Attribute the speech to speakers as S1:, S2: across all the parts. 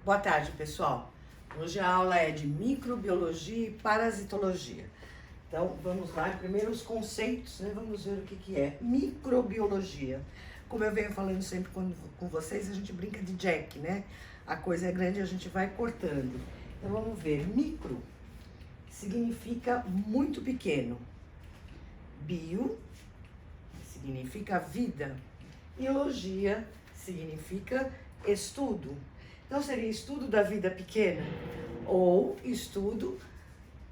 S1: Boa tarde, pessoal. Hoje a aula é de microbiologia e parasitologia. Então, vamos lá. Primeiro os conceitos, né? Vamos ver o que é microbiologia. Como eu venho falando sempre com vocês, a gente brinca de Jack, né? A coisa é grande, a gente vai cortando. Então, vamos ver. Micro significa muito pequeno. Bio significa vida. Biologia significa estudo. Então, seria estudo da vida pequena ou estudo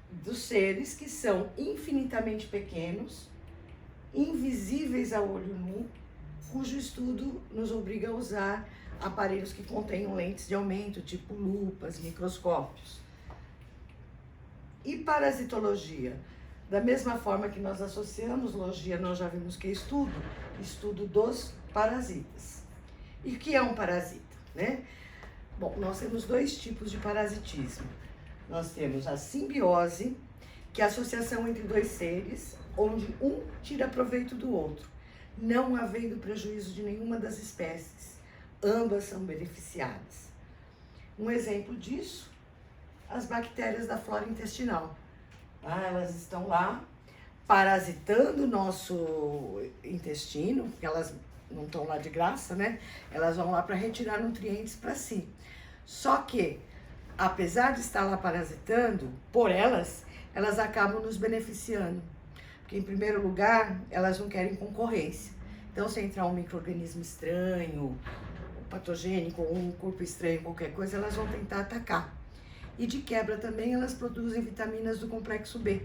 S1: dos seres que são infinitamente pequenos, invisíveis a olho nu, cujo estudo nos obriga a usar aparelhos que contenham lentes de aumento, tipo lupas, microscópios. E parasitologia? Da mesma forma que nós associamos logia, nós já vimos que é estudo dos parasitas. E o que é um parasita, né? Bom, nós temos dois tipos de parasitismo. Nós temos a simbiose, que é a associação entre dois seres, onde um tira proveito do outro, não havendo prejuízo de nenhuma das espécies. Ambas são beneficiadas. Um exemplo disso, as bactérias da flora intestinal. Elas estão lá parasitando o nosso intestino, porque elas não estão lá de graça, né? Elas vão lá para retirar nutrientes para si. Só que, apesar de estar lá parasitando, por elas acabam nos beneficiando. Porque, em primeiro lugar, elas não querem concorrência. Então, se entrar um micro-organismo estranho, patogênico, ou um corpo estranho, qualquer coisa, elas vão tentar atacar. E de quebra também, elas produzem vitaminas do complexo B.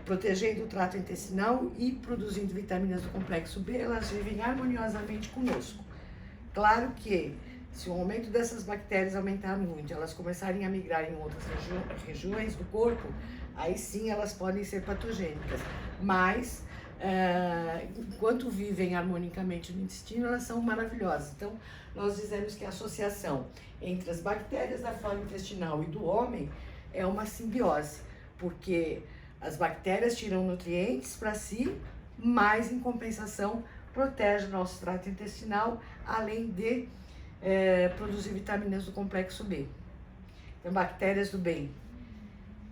S1: Protegendo o trato intestinal e produzindo vitaminas do complexo B, elas vivem harmoniosamente conosco. Claro que, se o aumento dessas bactérias aumentar muito, elas começarem a migrar em outras regiões do corpo, aí sim elas podem ser patogênicas. Mas, enquanto vivem harmonicamente no intestino, elas são maravilhosas. Então, nós dizemos que a associação entre as bactérias da flora intestinal e do homem é uma simbiose, porque as bactérias tiram nutrientes para si, mas em compensação protege o nosso trato intestinal, além de produzir vitaminas do complexo B. Então, bactérias do bem.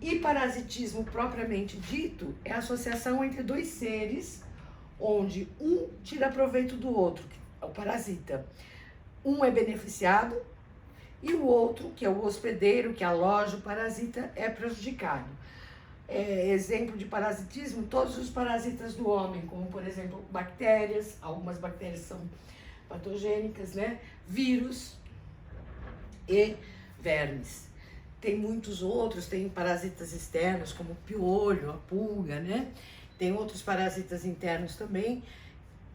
S1: E parasitismo propriamente dito é a associação entre dois seres, onde um tira proveito do outro, que é o parasita. Um é beneficiado e o outro, que é o hospedeiro, que aloja o parasita, é prejudicado. Exemplo de parasitismo, todos os parasitas do homem, como por exemplo bactérias, algumas bactérias são patogênicas, né? Vírus e vermes. Tem muitos outros, tem parasitas externos, como o piolho, a pulga, né? Tem outros parasitas internos também,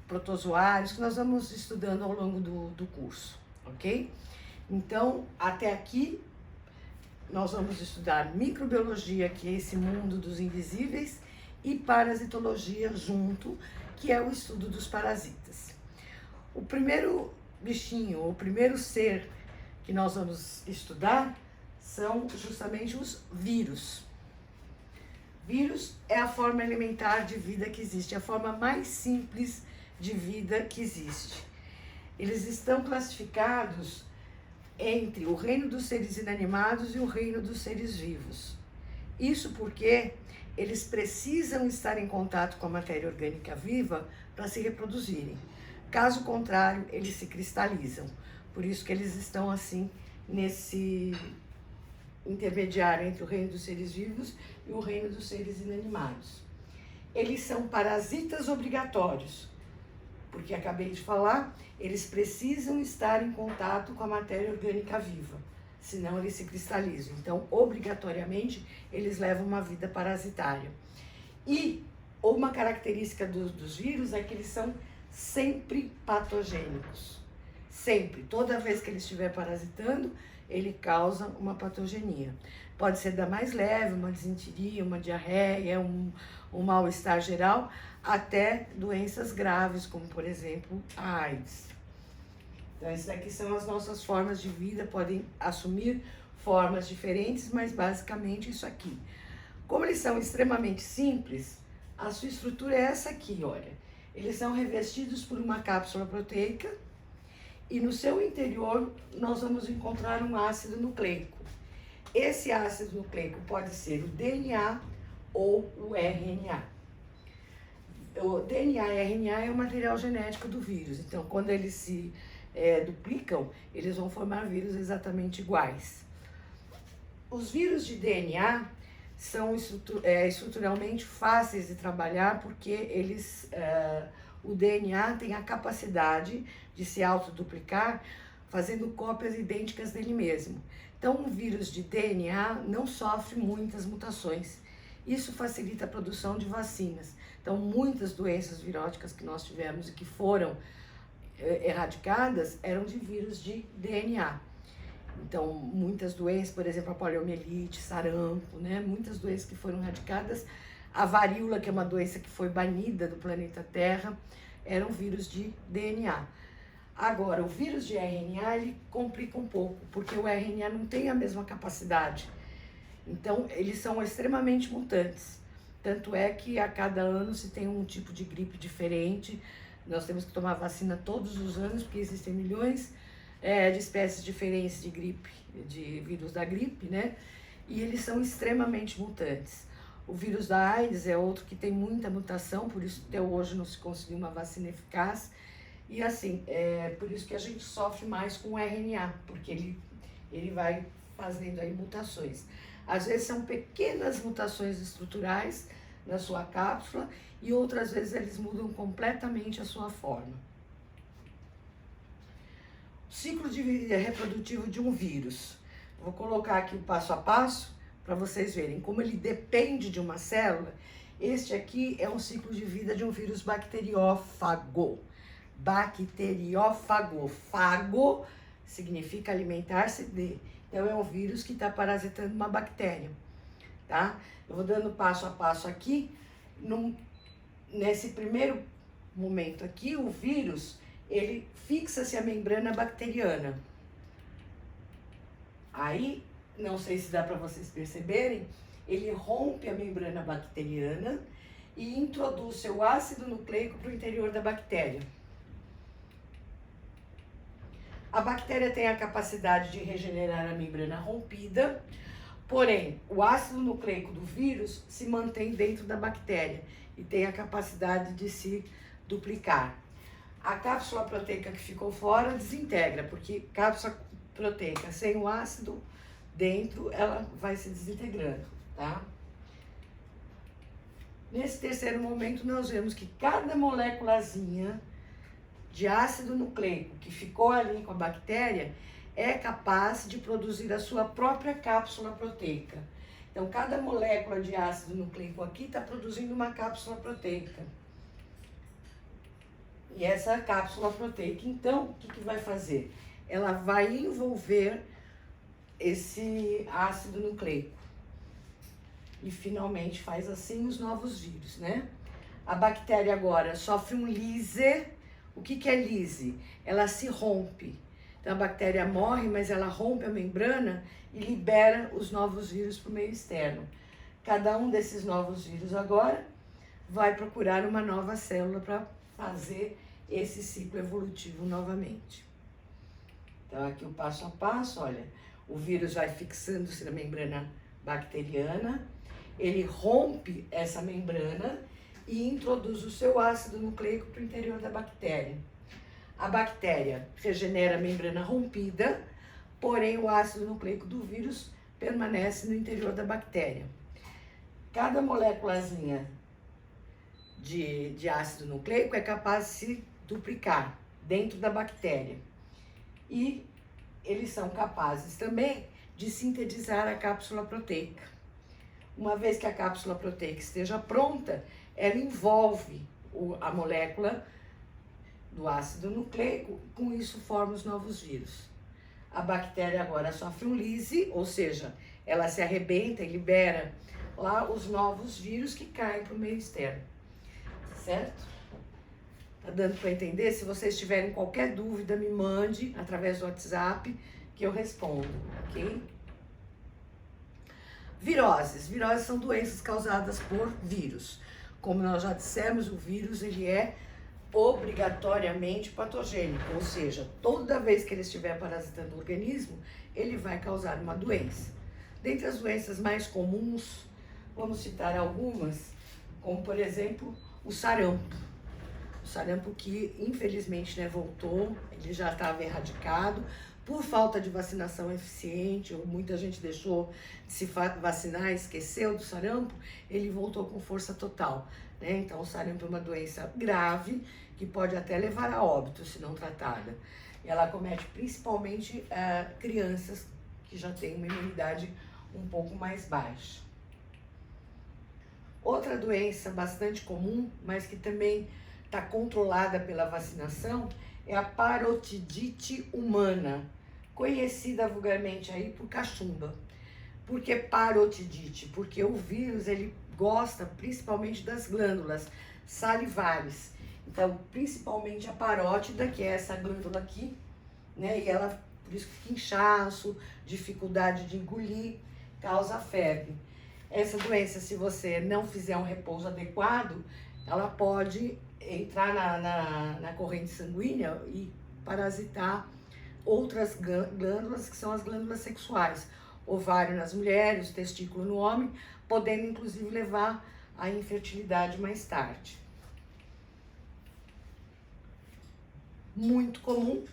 S1: protozoários, que nós vamos estudando ao longo do curso, ok? Então, até aqui, nós vamos estudar microbiologia, que é esse mundo dos invisíveis, e parasitologia junto, que é o estudo dos parasitas. O primeiro bichinho, o primeiro ser que nós vamos estudar são justamente os vírus. Vírus é a forma elementar de vida que existe, a forma mais simples de vida que existe. Eles estão classificados entre o reino dos seres inanimados e o reino dos seres vivos. Isso porque eles precisam estar em contato com a matéria orgânica viva para se reproduzirem. Caso contrário, eles se cristalizam. Por isso que eles estão assim, nesse intermediário entre o reino dos seres vivos e o reino dos seres inanimados. Eles são parasitas obrigatórios, porque acabei de falar, eles precisam estar em contato com a matéria orgânica viva, senão eles se cristalizam. Então, obrigatoriamente, eles levam uma vida parasitária. E uma característica dos vírus é que eles são sempre patogênicos. Sempre, toda vez que ele estiver parasitando, ele causa uma patogenia. Pode ser da mais leve, uma disenteria, uma diarreia, um mal-estar geral, até doenças graves, como por exemplo a AIDS. Então, essas daqui são as nossas formas de vida, podem assumir formas diferentes, mas basicamente isso aqui. Como eles são extremamente simples, a sua estrutura é essa aqui, olha. Eles são revestidos por uma cápsula proteica e no seu interior nós vamos encontrar um ácido nucleico. Esse ácido nucleico pode ser o DNA ou o RNA. O DNA e RNA é o material genético do vírus, então quando eles se duplicam, eles vão formar vírus exatamente iguais. Os vírus de DNA são estruturalmente fáceis de trabalhar porque o DNA tem a capacidade de se autoduplicar fazendo cópias idênticas dele mesmo. Então, um vírus de DNA não sofre muitas mutações. Isso facilita a produção de vacinas. Então, muitas doenças viróticas que nós tivemos e que foram erradicadas eram de vírus de DNA. Então, muitas doenças, por exemplo, a poliomielite, sarampo, né? Muitas doenças que foram erradicadas. A varíola, que é uma doença que foi banida do planeta Terra, eram vírus de DNA. Agora, o vírus de RNA, ele complica um pouco, porque o RNA não tem a mesma capacidade. Então, eles são extremamente mutantes. Tanto é que a cada ano se tem um tipo de gripe diferente. Nós temos que tomar vacina todos os anos, porque existem milhões de espécies diferentes de gripe, de vírus da gripe, né? E eles são extremamente mutantes. O vírus da AIDS é outro que tem muita mutação, por isso até hoje não se conseguiu uma vacina eficaz. E assim, por isso que a gente sofre mais com o RNA, porque ele vai fazendo aí mutações. Às vezes são pequenas mutações estruturais na sua cápsula e outras vezes eles mudam completamente a sua forma. Ciclo de vida reprodutivo de um vírus. Vou colocar aqui o passo a passo para vocês verem como ele depende de uma célula. Este aqui é um ciclo de vida de um vírus bacteriófago. Bacteriófago. Fago significa alimentar-se de. Então é um vírus que está parasitando uma bactéria, tá? Eu vou dando passo a passo aqui. Nesse primeiro momento aqui, o vírus, ele fixa-se à membrana bacteriana. Aí, não sei se dá para vocês perceberem, ele rompe a membrana bacteriana e introduz seu ácido nucleico para o interior da bactéria. A bactéria tem a capacidade de regenerar a membrana rompida, porém, o ácido nucleico do vírus se mantém dentro da bactéria e tem a capacidade de se duplicar. A cápsula proteica que ficou fora desintegra, porque cápsula proteica sem o ácido dentro, ela vai se desintegrando, tá? Nesse terceiro momento, nós vemos que cada moléculazinha de ácido nucleico que ficou ali com a bactéria é capaz de produzir a sua própria cápsula proteica. Então, cada molécula de ácido nucleico aqui está produzindo uma cápsula proteica. E essa cápsula proteica, então, o que vai fazer? Ela vai envolver esse ácido nucleico. E, finalmente, faz assim os novos vírus, né? A bactéria agora sofre um lyse. O que é lyse? Ela se rompe. Então, a bactéria morre, mas ela rompe a membrana e libera os novos vírus para o meio externo. Cada um desses novos vírus agora vai procurar uma nova célula para fazer esse ciclo evolutivo novamente. Então, aqui o passo a passo, olha, o vírus vai fixando-se na membrana bacteriana, ele rompe essa membrana e introduz o seu ácido nucleico para o interior da bactéria. A bactéria regenera a membrana rompida, porém o ácido nucleico do vírus permanece no interior da bactéria. Cada moléculazinha de ácido nucleico é capaz de se duplicar dentro da bactéria. E eles são capazes também de sintetizar a cápsula proteica. Uma vez que a cápsula proteica esteja pronta, ela envolve a molécula do ácido nucleico, com isso forma os novos vírus. A bactéria agora sofre um lyse, ou seja, ela se arrebenta e libera lá os novos vírus que caem para o meio externo. Certo? Tá dando para entender? Se vocês tiverem qualquer dúvida, me mande através do WhatsApp que eu respondo, ok? Viroses. Viroses são doenças causadas por vírus. Como nós já dissemos, o vírus ele é obrigatoriamente patogênico, ou seja, toda vez que ele estiver parasitando o organismo, ele vai causar uma doença. Dentre as doenças mais comuns, vamos citar algumas, como por exemplo o sarampo. O sarampo que infelizmente, né, voltou, ele já estava erradicado por falta de vacinação eficiente, ou muita gente deixou de se vacinar, esqueceu do sarampo, ele voltou com força total, né? Então o sarampo é uma doença grave que pode até levar a óbito se não tratada. E ela acomete principalmente crianças que já têm uma imunidade um pouco mais baixa. Outra doença bastante comum, mas que também está controlada pela vacinação, é a parotidite humana, conhecida vulgarmente aí por cachumba. Por que parotidite? Porque o vírus ele gosta principalmente das glândulas salivares. Então, principalmente a parótida, que é essa glândula aqui, né? E ela, por isso que fica inchaço, dificuldade de engolir, causa febre. Essa doença, se você não fizer um repouso adequado, ela pode entrar na corrente sanguínea e parasitar outras glândulas, que são as glândulas sexuais. Ovário nas mulheres, testículo no homem, podendo inclusive levar à infertilidade mais tarde. Muito comum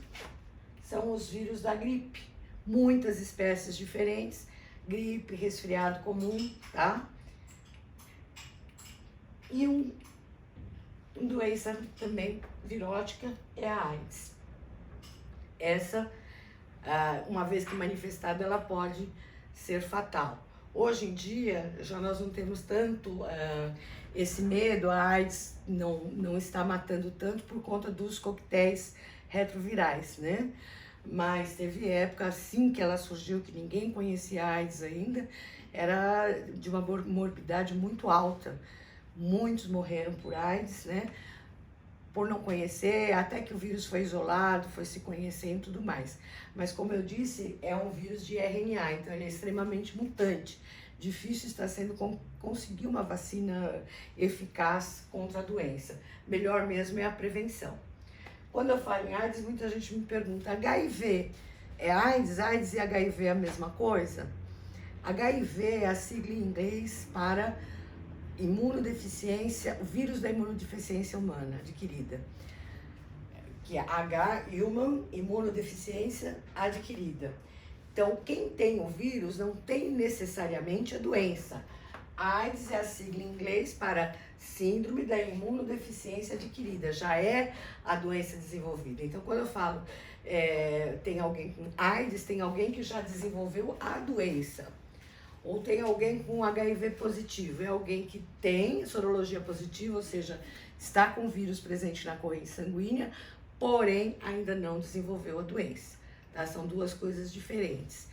S1: são os vírus da gripe, muitas espécies diferentes, gripe, resfriado comum, tá? E uma doença também virótica é a AIDS. Essa, uma vez que manifestada, ela pode ser fatal. Hoje em dia, já nós não temos tanto esse medo, a AIDS não está matando tanto por conta dos coquetéis retrovirais, né? Mas teve época, assim que ela surgiu, que ninguém conhecia a AIDS ainda, era de uma morbidade muito alta. Muitos morreram por AIDS, né? Por não conhecer, até que o vírus foi isolado, foi se conhecendo e tudo mais. Mas como eu disse, é um vírus de RNA, então ele é extremamente mutante. Difícil está sendo conseguir uma vacina eficaz contra a doença. Melhor mesmo é a prevenção. Quando eu falo em AIDS, muita gente me pergunta, HIV é AIDS? AIDS e HIV é a mesma coisa? HIV é a sigla em inglês para imunodeficiência, o vírus da imunodeficiência humana adquirida, que é Human imunodeficiência adquirida. Então, quem tem o vírus não tem necessariamente a doença. AIDS é a sigla em inglês para síndrome da imunodeficiência adquirida, já é a doença desenvolvida. Então, quando eu falo tem alguém com AIDS, tem alguém que já desenvolveu a doença. Ou tem alguém com HIV positivo, é alguém que tem sorologia positiva, ou seja, está com o vírus presente na corrente sanguínea, porém ainda não desenvolveu a doença, tá? São duas coisas diferentes.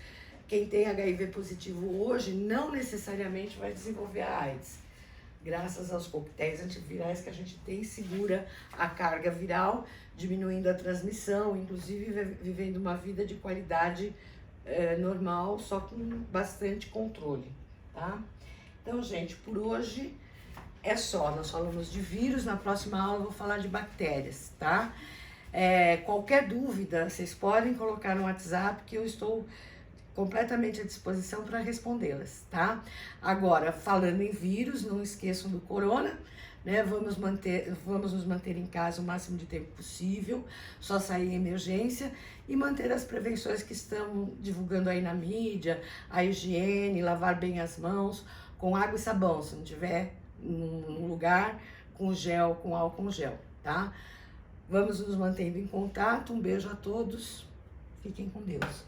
S1: Quem tem HIV positivo hoje não necessariamente vai desenvolver a AIDS. Graças aos coquetéis antivirais que a gente tem, segura a carga viral, diminuindo a transmissão, inclusive vivendo uma vida de qualidade normal, só com bastante controle, tá? Então, gente, por hoje é só. Nós falamos de vírus, na próxima aula eu vou falar de bactérias, tá? Qualquer dúvida, vocês podem colocar no WhatsApp que eu estou completamente à disposição para respondê-las, tá? Agora, falando em vírus, não esqueçam do corona, né? Vamos nos manter em casa o máximo de tempo possível, só sair em emergência e manter as prevenções que estão divulgando aí na mídia, a higiene, lavar bem as mãos com água e sabão, se não tiver num lugar com gel, com álcool gel, tá? Vamos nos mantendo em contato, um beijo a todos, fiquem com Deus.